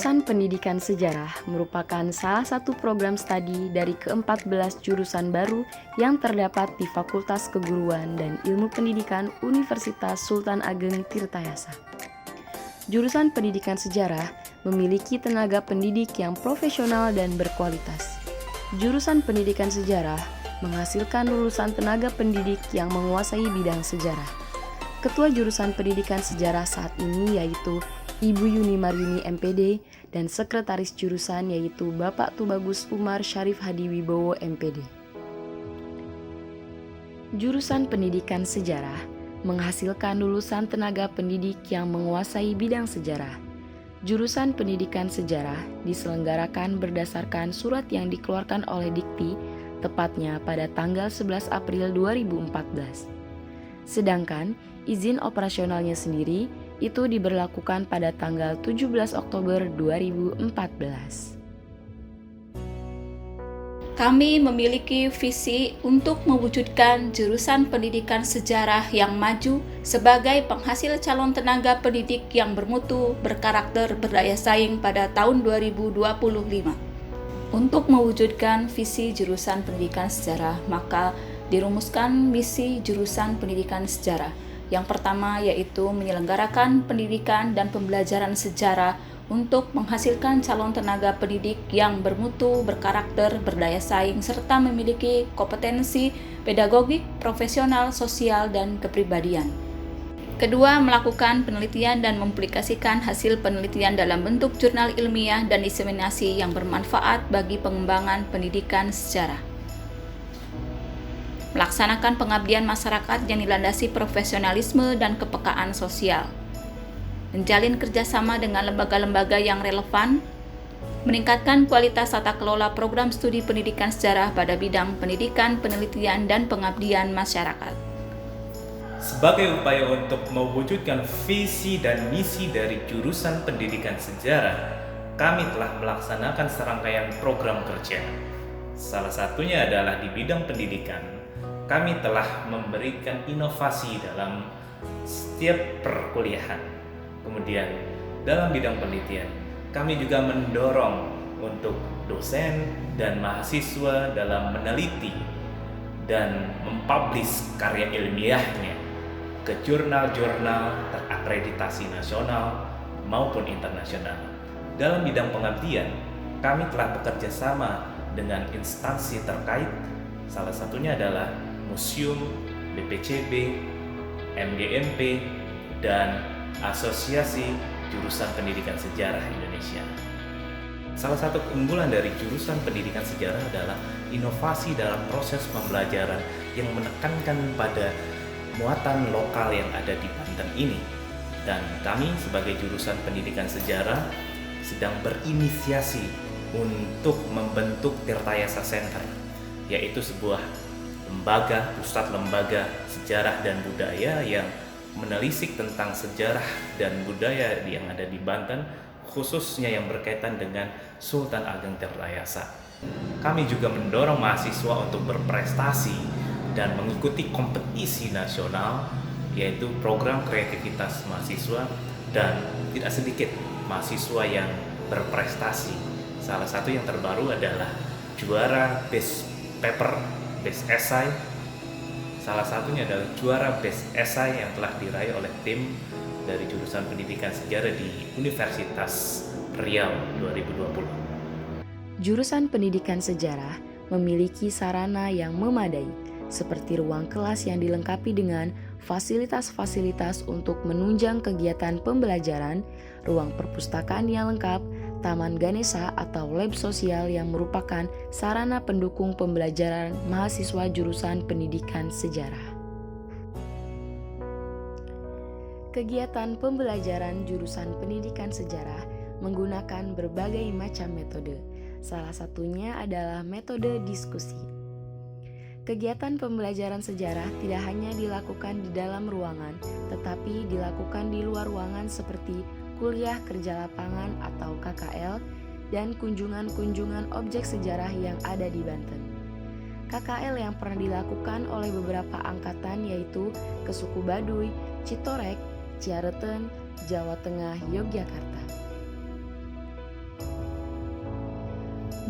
Jurusan Pendidikan Sejarah merupakan salah satu program studi dari ke-14 jurusan baru yang terdapat di Fakultas Keguruan dan Ilmu Pendidikan Universitas Sultan Ageng Tirtayasa. Jurusan Pendidikan Sejarah memiliki tenaga pendidik yang profesional dan berkualitas. Jurusan Pendidikan Sejarah menghasilkan lulusan tenaga pendidik yang menguasai bidang sejarah. Ketua Jurusan Pendidikan Sejarah saat ini yaitu Ibu Yuni Maryuni MPD dan Sekretaris Jurusan yaitu Bapak Tubagus Umar Syarif Hadiwibowo MPD. Jurusan Pendidikan Sejarah menghasilkan lulusan tenaga pendidik yang menguasai bidang sejarah. Jurusan Pendidikan Sejarah diselenggarakan berdasarkan surat yang dikeluarkan oleh Dikti, tepatnya pada tanggal 11 April 2014. Sedangkan izin operasionalnya sendiri itu diberlakukan pada tanggal 17 Oktober 2014. Kami memiliki visi untuk mewujudkan jurusan pendidikan sejarah yang maju sebagai penghasil calon tenaga pendidik yang bermutu, berkarakter, berdaya saing pada tahun 2025. Untuk mewujudkan visi jurusan pendidikan sejarah, maka dirumuskan misi jurusan pendidikan sejarah. Yang pertama yaitu menyelenggarakan pendidikan dan pembelajaran sejarah untuk menghasilkan calon tenaga pendidik yang bermutu, berkarakter, berdaya saing, serta memiliki kompetensi pedagogik, profesional, sosial, dan kepribadian. Kedua, melakukan penelitian dan mempublikasikan hasil penelitian dalam bentuk jurnal ilmiah dan diseminasi yang bermanfaat bagi pengembangan pendidikan sejarah. Melaksanakan pengabdian masyarakat yang dilandasi profesionalisme dan kepekaan sosial. Menjalin kerjasama dengan lembaga-lembaga yang relevan, meningkatkan kualitas tata kelola program studi pendidikan sejarah pada bidang pendidikan, penelitian, dan pengabdian masyarakat. Sebagai upaya untuk mewujudkan visi dan misi dari jurusan pendidikan sejarah, kami telah melaksanakan serangkaian program kerja. Salah satunya adalah di bidang pendidikan. Kami telah memberikan inovasi dalam setiap perkuliahan. Kemudian dalam bidang penelitian, kami juga mendorong untuk dosen dan mahasiswa dalam meneliti dan mempublish karya ilmiahnya ke jurnal-jurnal terakreditasi nasional maupun internasional. Dalam bidang pengabdian, kami telah bekerja sama dengan instansi terkait, salah satunya adalah Museum, BPCB, MGMP, dan Asosiasi Jurusan Pendidikan Sejarah Indonesia. Salah satu keunggulan dari jurusan pendidikan sejarah adalah inovasi dalam proses pembelajaran yang menekankan pada muatan lokal yang ada di Banten ini. Dan kami sebagai jurusan pendidikan sejarah sedang berinisiasi untuk membentuk Tirtayasa Center, yaitu sebuah pusat lembaga sejarah dan budaya yang menelisik tentang sejarah dan budaya yang ada di Banten, khususnya yang berkaitan dengan Sultan Ageng Tirtayasa. Kami juga mendorong mahasiswa untuk berprestasi dan mengikuti kompetisi nasional, yaitu program kreativitas mahasiswa, dan tidak sedikit mahasiswa yang berprestasi. Salah satu yang terbaru adalah juara Best Paper, Best Essay. Salah satunya adalah juara Best Essay yang telah diraih oleh tim dari jurusan pendidikan sejarah di Universitas Riau 2020. Jurusan Pendidikan Sejarah memiliki sarana yang memadai, seperti ruang kelas yang dilengkapi dengan fasilitas-fasilitas untuk menunjang kegiatan pembelajaran, ruang perpustakaan yang lengkap, Taman Ganesha atau lab sosial yang merupakan sarana pendukung pembelajaran mahasiswa jurusan pendidikan sejarah. Kegiatan pembelajaran jurusan pendidikan sejarah menggunakan berbagai macam metode. Salah satunya adalah metode diskusi. Kegiatan pembelajaran sejarah tidak hanya dilakukan di dalam ruangan, tetapi dilakukan di luar ruangan seperti kuliah kerja lapangan atau KKL, dan kunjungan-kunjungan objek sejarah yang ada di Banten. KKL yang pernah dilakukan oleh beberapa angkatan yaitu ke suku Baduy, Citorek, Ciareten, Jawa Tengah, Yogyakarta.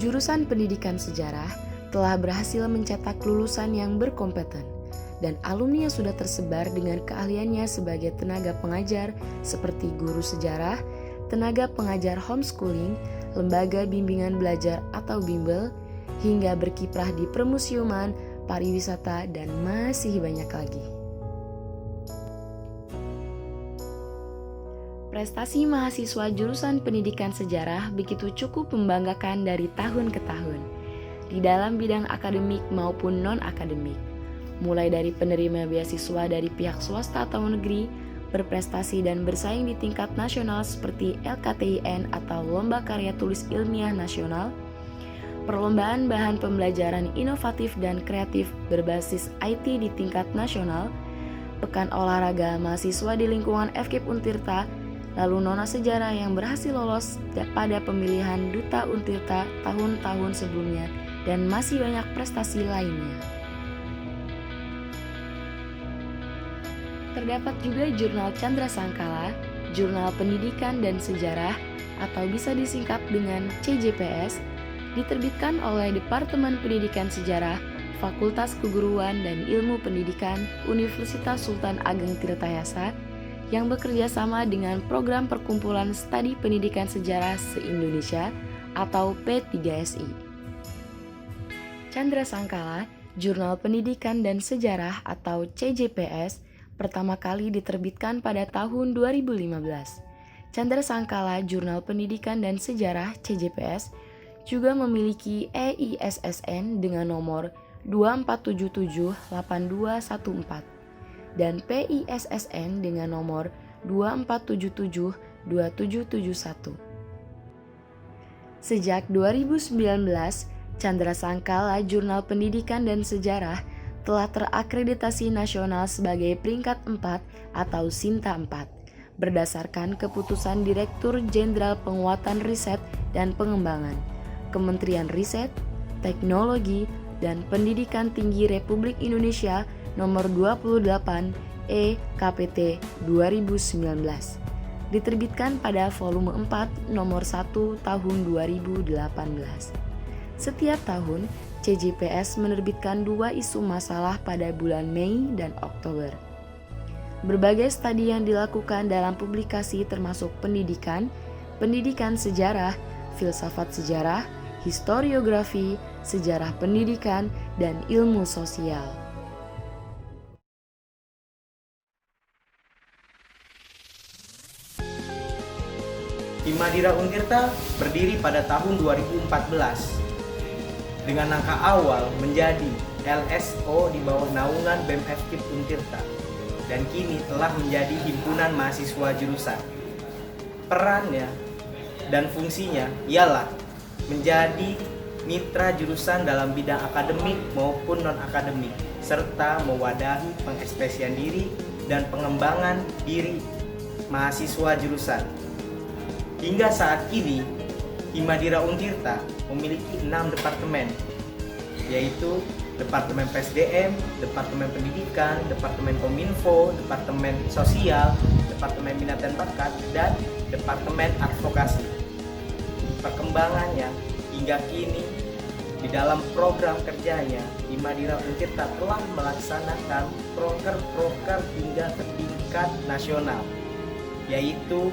jurusan pendidikan sejarah telah berhasil mencetak lulusan yang berkompeten dan alumni yang sudah tersebar dengan keahliannya sebagai tenaga pengajar seperti guru sejarah, tenaga pengajar homeschooling, lembaga bimbingan belajar atau bimbel, hingga berkiprah di permusiuman, pariwisata, dan masih banyak lagi. Prestasi mahasiswa jurusan pendidikan sejarah begitu cukup membanggakan dari tahun ke tahun, di dalam bidang akademik maupun non-akademik. Mulai dari penerima beasiswa dari pihak swasta atau negeri, berprestasi dan bersaing di tingkat nasional seperti LKTIN atau Lomba Karya Tulis Ilmiah Nasional, perlombaan bahan pembelajaran inovatif dan kreatif berbasis IT di tingkat nasional, pekan olahraga mahasiswa di lingkungan FKIP Untirta, lalu Nona Sejarah yang berhasil lolos pada pemilihan Duta Untirta tahun-tahun sebelumnya, dan masih banyak prestasi lainnya. Terdapat juga Jurnal Chandra Sangkala, Jurnal Pendidikan dan Sejarah atau bisa disingkat dengan CJPS, diterbitkan oleh Departemen Pendidikan Sejarah, Fakultas Keguruan dan Ilmu Pendidikan Universitas Sultan Ageng Tirtayasa yang bekerja sama dengan Program Perkumpulan Studi Pendidikan Sejarah se-Indonesia atau P3SI. Chandra Sangkala, Jurnal Pendidikan dan Sejarah atau CJPS, pertama kali diterbitkan pada tahun 2015. Chandra Sangkala Jurnal Pendidikan dan Sejarah CJPS juga memiliki EISSN dengan nomor 24778214 dan PISSN dengan nomor 24772771. Sejak 2019, Chandra Sangkala Jurnal Pendidikan dan Sejarah telah terakreditasi nasional sebagai peringkat 4 atau Sinta 4 berdasarkan keputusan Direktur Jenderal Penguatan Riset dan Pengembangan Kementerian Riset, Teknologi, dan Pendidikan Tinggi Republik Indonesia nomor 28 KPT 2019, diterbitkan pada volume 4 nomor 1 tahun 2018. Setiap tahun, CJPS menerbitkan 2 isu masalah pada bulan Mei dan Oktober. Berbagai studi yang dilakukan dalam publikasi termasuk pendidikan, pendidikan sejarah, filsafat sejarah, historiografi, sejarah pendidikan, dan ilmu sosial. Himadira Untirta berdiri pada tahun 2014 dengan angka awal menjadi LSO di bawah naungan BEM FKIP Untirta dan kini telah menjadi himpunan mahasiswa jurusan. Perannya dan fungsinya ialah menjadi mitra jurusan dalam bidang akademik maupun non-akademik serta mewadahi pengekspresian diri dan pengembangan diri mahasiswa jurusan. Hingga saat ini, Himadira Untirta memiliki 6 departemen, yaitu Departemen PSDM, Departemen Pendidikan, Departemen Kominfo, Departemen Sosial, Departemen Minat dan Bakat, dan Departemen Advokasi. Perkembangannya hingga kini, di dalam program kerjanya, Himadira Untirta telah melaksanakan proker-proker hingga ke tingkat nasional, yaitu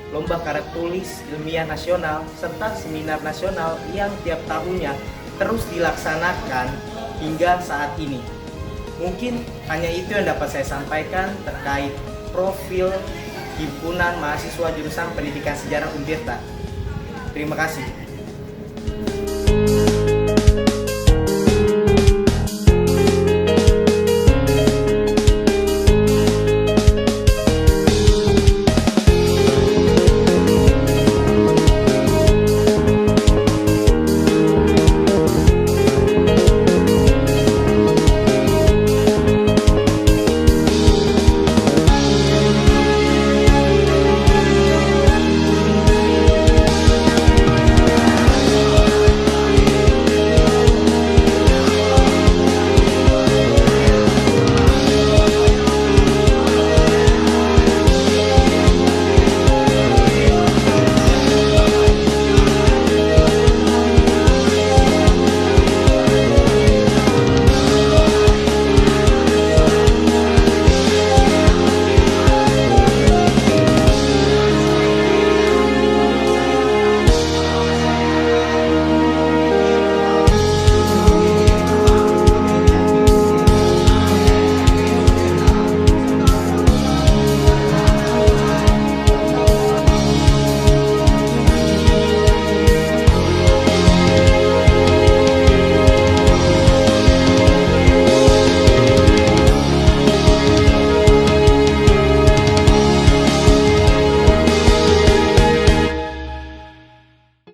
Lomba Karya Tulis Ilmiah Nasional serta seminar nasional yang tiap tahunnya terus dilaksanakan hingga saat ini. Mungkin hanya itu yang dapat saya sampaikan terkait profil Himpunan Mahasiswa Jurusan Pendidikan Sejarah Untirta. Terima kasih.